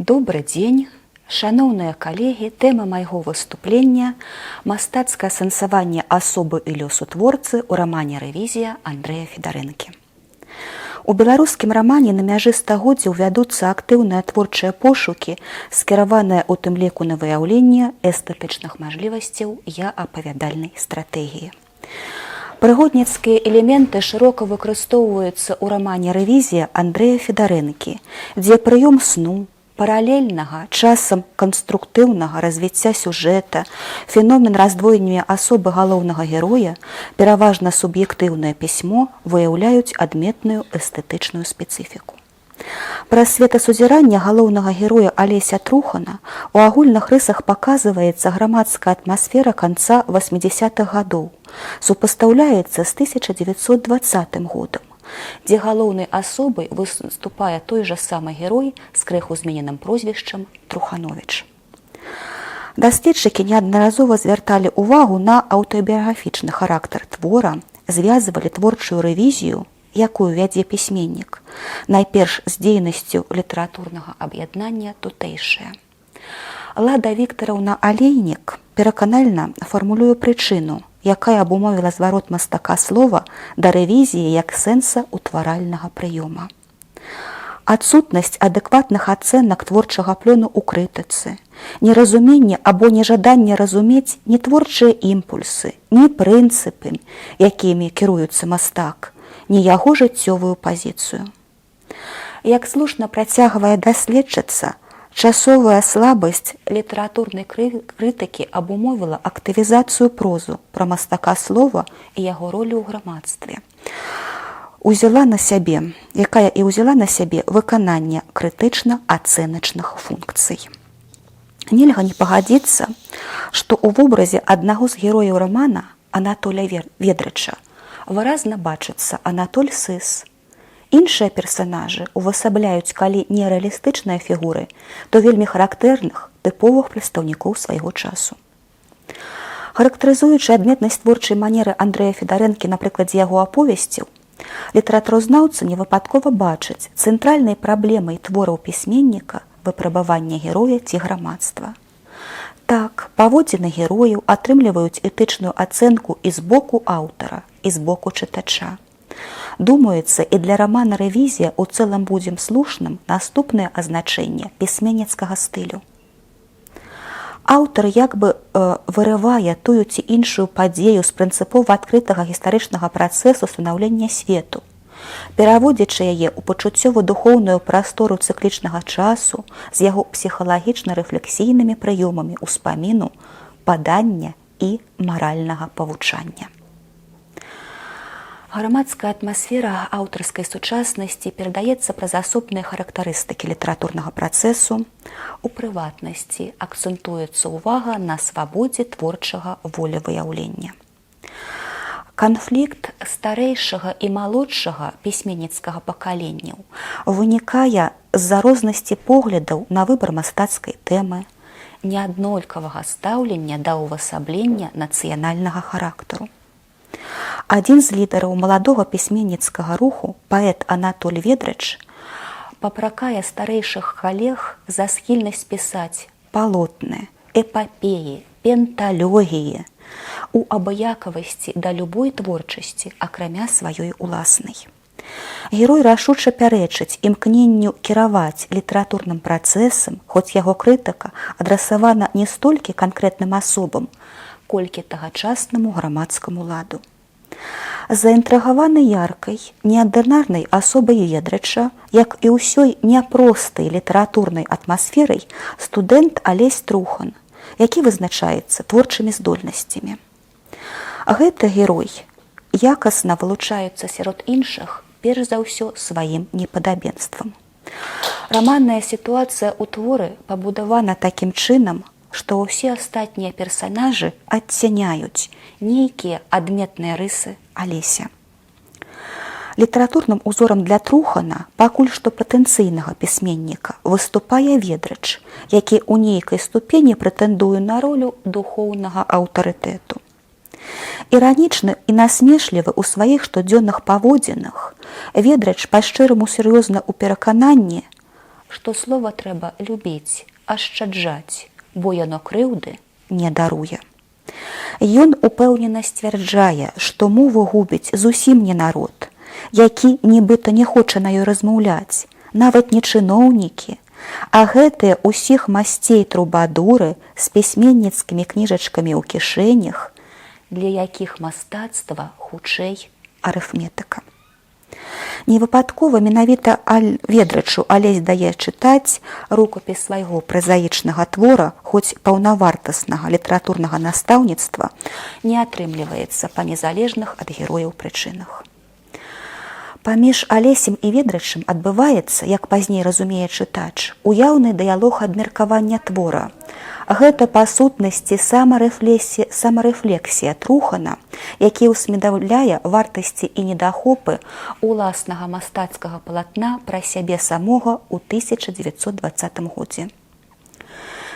Добры дзень, шаноўныя калегі, тэма майго выступлення мастацкае сэнсаванне асобы і лёсу творцы ў рамане «Рэвізія» Андрэя Федарэнкі. У беларускім рамане на мяжы стагоддзяў вядуцца актыўныя творчыя пошукі, скіраваныя ў тым ліку на выяўленне эстэтычных мажлівасцяў апавядальнай стратэгіі. Прыгодніцкія элементы шырока выкарыстоўваюцца ў рамане «Рэвізія» Андрэя Федарэнкі, дзе прыём сну, паралельнага, часам канструктыўнага развіцця сюжэта, феномен раздвоення асобы галоўнага героя, пераважна суб'ектыўнае пісьмо выяўляюць адметную эстэтычную спецыфіку. Праз светасузірання галоўнага героя Алеся Трухана у агульных рысах паказваецца грамадская атмасфера канца 80-х гадоў, супастаўляецца з 1920 годам, дзе галоўнай асобай выступае той жа самы герой з крыху змененым прозвішчам Трухановіч. Даследчыкі неаднаразова звярталі ўвагу на аўтабіяграфічны характар твора, звязвалі творчую рэвізію, якую вядзе пісьменнік, найперш з дзейнасцю літаратурнага аб'яднання тутэйшае. Лада Віктараўна Алейнік пераканальна фармулюе прычыну, якая абумовіла зварот мастака слова да рэвізіі як сэнса ўтваральнага прыёма. Адсутнасць адэкватных ацэнак творчага плёну ў крытыцы, неразуменне або нежаданне разумець не творчыя імпульсы, ні прынцыпы, якімі кіруецца мастак, ні яго жыццёвую пазіцыю. Як слушна працягвае даследчыца, часовая слабасць літаратурнай крытыкі абумовіла актывізацыю прозу пра мастака слова і яго ролю ў грамадстве. Якая і ўзяла на сябе выкананне крытычна-ацэначных функцый. Нельга не пагадзіцца, што ў вобразе аднаго з герояў рамана Анатоля Ведрыча выразна бачыцца Анатоль Сыс. Іншыя персанажы увасабляюць калі не рэалістычныя фігуры, то вельмі характэрных, тыповых прадстаўнікоў свайго часу. Характарызуючы адметнасць творчай манеры Андрэя Федарэнкі на прыкладзе яго аповесцяў, літаратуразнаўцы невыпадкова бачаць цэнтральнай праблемай твораў пісьменніка выпрабавання героя ці грамадства. Так, паводзіны герояў атрымліваюць этычную ацэнку і з боку аўтара, і з боку чытача. Думаецца, і для рамана «Рэвізія» у цэлым будзем слушным наступнае азначэнне пісьменніцкага стылю. Аўтар як бы вырывае тую ці іншую падзею з прынцыпова адкрытага гістарычнага працэсу станаўлення свету, пераводзячы яе ў пачуццёва-духоўную прастору цыклічнага часу з яго псіхалагічна-рэфлексійнымі прыёмамі ўспаміну, падання і маральнага павучання. Грамадская атмасфера аўтарскай сучаснасці перадаецца праз асобныя характарыстыкі літаратурнага працэсу. У прыватнасці акцэнтуецца ўвага на свабодзе творчага волевыяўлення. Канфлікт старэйшага і малодшага пісьменніцкага пакаленняў вынікае з-за рознасці поглядаў на выбар мастацкай тэмы, неаднолькавага стаўлення да ўвасаблення нацыянальнага характару. Адзін з лідараў маладога пісьменніцкага руху, паэт Анатоль Ведрыч, папракае старэйшых калег за схільнасць пісаць палотны, эпапеі, пенталогіі у абыякавасці да любой творчасці, акрамя сваёй уласнай. Герой рашуча пярэчыць імкненню кіраваць літаратурным працэсам, хоць яго крытыка адрасавана не столькі канкрэтным асобам, колькі тагачаснаму грамадскаму ладу. Заінтрыгаваны яркай, неардынарнай асобай Ведрыча, як і ўсёй няпростай літаратурнай атмасферай, студэнт Алесь Трухан, які вызначаецца творчымі здольнасцямі. Гэты герой якасна вылучаецца сярод іншых, перш за ўсё, сваім непадабенствам. Раманная сітуацыя ў творы пабудавана такім чынам, што ўсе астатнія персанажы адцяняюць нейкія адметныя рысы Алеся. Літаратурным узорам для Трухана пакуль што патэнцыйнага пісьменніка выступае Ведрыч, які ў нейкай ступені прэтэндуе на ролю духоўнага аўтарытэту. Іранічны і насмешлівы ў сваіх штодзённых паводзінах, Ведрыч па-шчыраму сур'ёзна ў перакананні што слова трэба любіць, ашчаджаць, бо яно крыўды не даруе. Ён упэўнена сцвярджае, што мову губіць зусім не народ, які нібыта не хоча на ёй размаўляць, нават не чыноўнікі, а гэтыя ўсіх масцей трубадуры з пісьменніцкімі кніжачкамі ў кішэнях, для якіх мастацтва хутчэй арыфметыка. Невыпадкова менавіта Ведрычу Алесь дае чытаць рукапіс свайго празаічнага твора, хоць паўнавартаснага літаратурнага настаўніцтва не атрымліваецца па незалежных ад герояў прычынах. Паміж Алесем і Ведрычым адбываецца, як пазней разумее чытач, уяўны дыялог абмеркавання твора. Гэта, па сутнасці, самарэфлексія Трухана, які ўсведамляе вартасці і недахопы уласнага мастацкага палатна пра сябе самога ў 1920 годзе.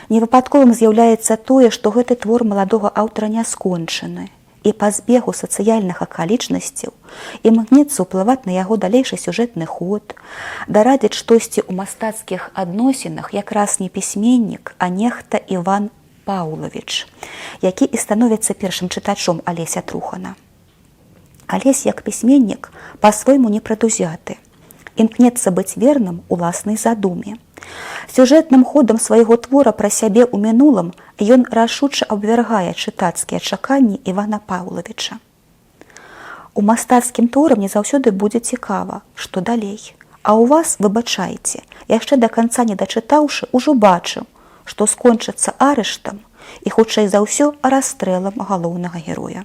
Невыпадковым з'яўляецца тое, што гэты твор маладога аўтара не скончаны, і па збегу сацыяльных акалічнасцяў імкнецца ўплываць на яго далейшы сюжэтны ход, дарадзіць штосьці ў мастацкіх адносінах якраз не пісьменнік, а нехта Іван Паўлавіч, які і становіцца першым чытачом Алеся Трухана. Алесь, як пісьменнік, па-свойму непрадузяты, імкнецца быць верным уласнай задуме. Сюжэтным ходам свайго твора пра сябе ў мінулым ён рашуча абвяргае чытацкія чаканні Івана Паўлавіча. У мастацкім творам не заўсёды будзе цікава, што далей. А ў вас, выбачайце, яшчэ да канца не дачытаўшы, ужо бачыў, што скончыцца арыштам і, хутчэй за ўсё, расстрэлам галоўнага героя.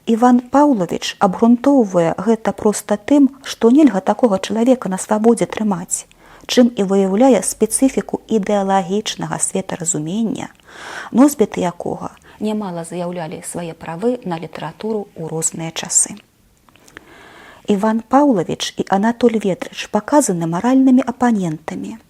Іван Паўлавіч абгрунтоўвае гэта проста тым, што нельга такога чалавека на свабодзе трымаць, чым і выяўляе спецыфіку ідэалагічнага светаразумення, носьбіты якога нямала заяўлялі свае правы на літаратуру ў розныя часы. Іван Паўлавіч і Анатоль Ведрыч паказаны маральнымі апанентамі,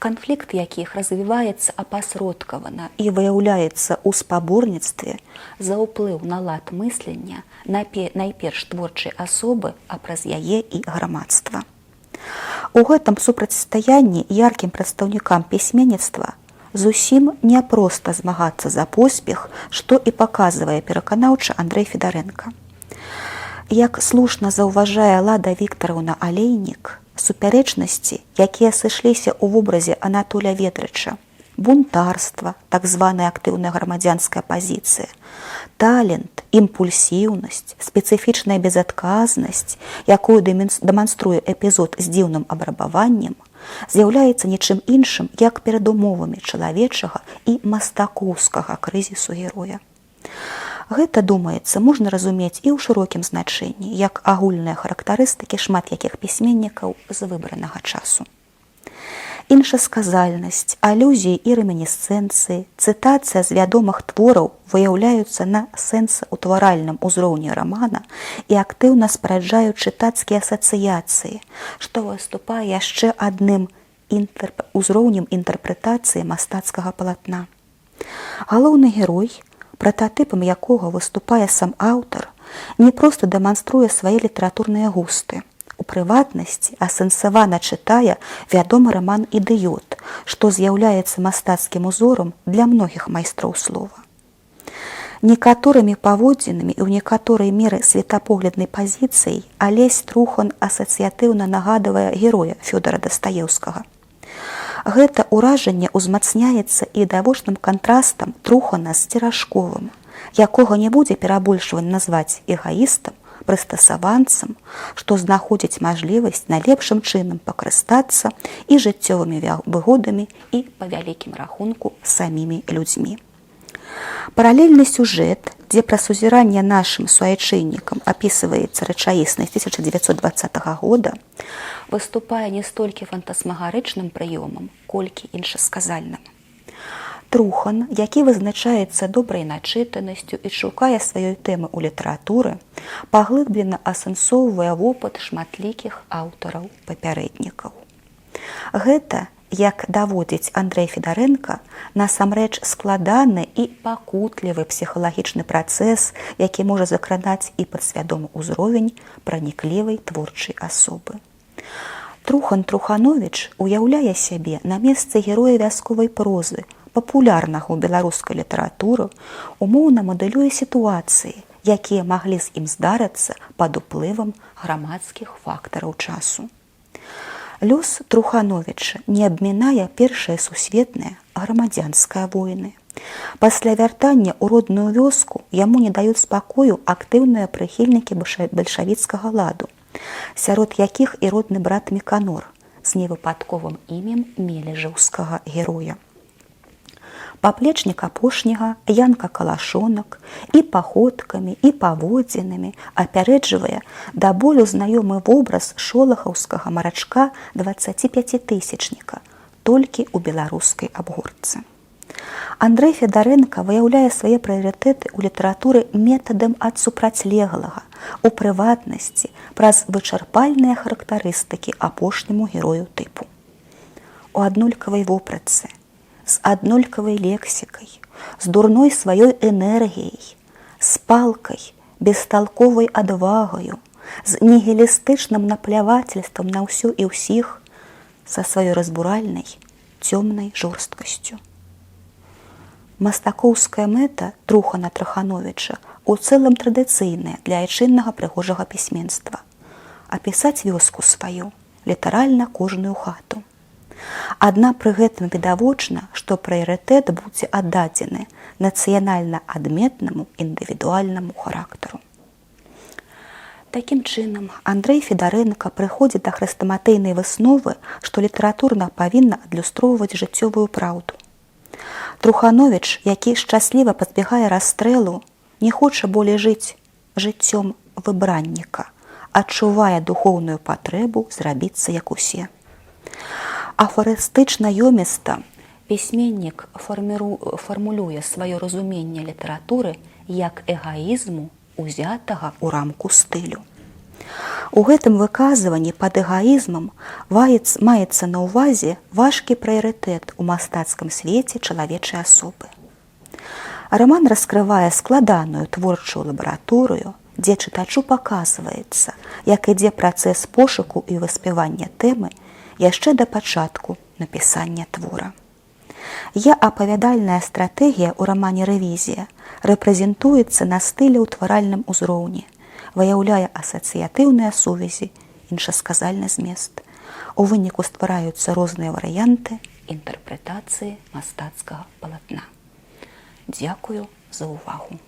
канфлікт якіх развіваецца апасродкавана і выяўляецца ў спаборніцтве за ўплыў на лад мыслення найперш творчай асобы, а праз яе і грамадства. У гэтым супрацьстаянні яркім прадстаўнікам пісьменніцтва зусім няпроста змагацца за поспех, што і паказвае пераканаўча Андрэй Федарэнка. Як слушна заўважае Лада Віктараўна Алейнік, супярэчнасці, якія сышліся ў вобразе Анатоля Ведрыча, бунтарства, так званая актыўная грамадзянская пазіцыя, талент, імпульсіўнасць, спецыфічная безадказнасць, якую дэманструе эпізод з дзіўным абрабаваннем, з'яўляецца нічым іншым, як перадумовамі чалавечага і мастакоўскага крызісу героя. Гэта, думаецца, можна разумець і ў шырокім значэнні, як агульныя характарыстыкі шмат якіх пісьменнікаў з выбранага часу. Іншасказальнасць, алюзіі і ремінісцэнцыі, цытацыя з вядомых твораў выяўляюцца на сэнсаўтваральным узроўні рамана і актыўна спараджаюць чытацкія асацыяцыі, што выступае яшчэ адным узроўнем інтэрпрэтацыі мастацкага палатна. Галоўны герой, прататыпам якога выступае сам аўтар, не проста дэманструе свае літаратурныя густы. У прыватнасці асэнсавана чытае вядомы раман «Ідыёт», што з'яўляецца мастацкім узорам для многіх майстроў слова. Некаторымі паводзінамі і ў некаторай меры светапогляднай пазіцыяй Алесь Трухан асацыятыўна нагадвае героя Фёдара Дастаеўскага. Гэта ўражанне ўзмацняецца і відавочным кантрастам Трухана з Церашковым, якога не будзе перабольшвання назваць эгаістам, прыстасаванцам, што знаходзіць мажлівасць найлепшым чынам пакарыстацца і жыццёвымі выгодамі і, па вялікім рахунку, самімі людзьмі. Паралельны сюжэт, дзе пра сузіранне нашым суайчыннікам апісваецца рэчаіснасць 1920 года, выступае не столькі фантасмагарычным прыёмам, колькі іншасказальным. Трухан, які вызначаецца добрай начытанасцю і шукае сваёй тэмы ў літаратуры, паглыблена асэнсоўвае вопыт шматлікіх аўтараў папярэднікаў. Гэта, як даводзіць Андрэй Федарэнка, насамрэч складаны і пакутлівы псіхалагічны працэс, які можа закранаць і падсвядомы ўзровень праніклівай творчай асобы. Трухан Труханович уяўляе сябе на месцы героя вясковай прозы, папулярнага ў беларускай літаратуры, умоўна мадэлюе сітуацыі, якія маглі з ім здарыцца пад уплывам грамадскіх фактараў часу. Лёс Трухановича не абмінае першыя сусветныя грамадзянскія войны. Пасля вяртання ў родную вёску яму не даюць спакою актыўныя прыхільнікі бальшавіцкага ладу, сярод якіх і родны брат Міканор з невыпадковым імем мележаўскага героя. Паплечнік апошняга Янка Калашонак і паходкамі, і паводзінамі апярэджвае да болю знаёмы вобраз шолахаўскага марачка 25-тысячніка толькі ў беларускай абгорцы. Андрэй Федарэнка выяўляе свае прыярытэты ў літаратуры метадам ад супрацьлеглага, у прыватнасці праз вычарпальныя характарыстыкі апошняму герою тыпу. У аднолькавай вопратцы, з аднолькавай лексікай, з дурной сваёй энергіяй, з палкай, бесталковай адвагаю, з нігілістычным наплявацельствам на ўсё і ўсіх, са сваёй разбуральнай, цёмнай жорсткасцю. Мастакоўская мэта Трухана Трухановича у цэлым традыцыйная для айчыннага прыгожага пісьменства – апісаць вёску сваю, літаральна кожную хату. Адна пры гэтым відавочна, што прыярытэт будзе аддадзены нацыянальна адметнаму індывідуальнаму характару. Такім чынам, Андрэй Федарэнка прыходзіць да хрэстаматыйнай высновы, што літаратурна павінна адлюстроўваць жыццёвую праўду. Труханович, які шчасліва пазбягае расстрэлу, не хоча болей жыць жыццём выбранніка, адчувае духоўную патрэбу зрабіцца як усе. Афарыстычна ёміста пісьменнік фармулюе сваё разуменне літаратуры як эгаізму, узятага ў рамку стылю. У гэтым выказванні пад эгаізмам маецца на ўвазе важкі прыярытэт у мастацкім свеце чалавечай асобы. Раман раскрывае складаную творчую лабараторыю, дзе чытачу паказваецца, як ідзе працэс пошуку і выспявання тэмы яшчэ да пачатку напісання твора. Апавядальная стратэгія ў рамане «Рэвізія» рэпрэзентуецца на стылі ўтваральным узроўні, выяўляе асацыятыўныя сувязі, іншасказальны змест. У выніку ствараюцца розныя варыянты інтэрпрэтацыі мастацкага палатна. Дзякую за ўвагу.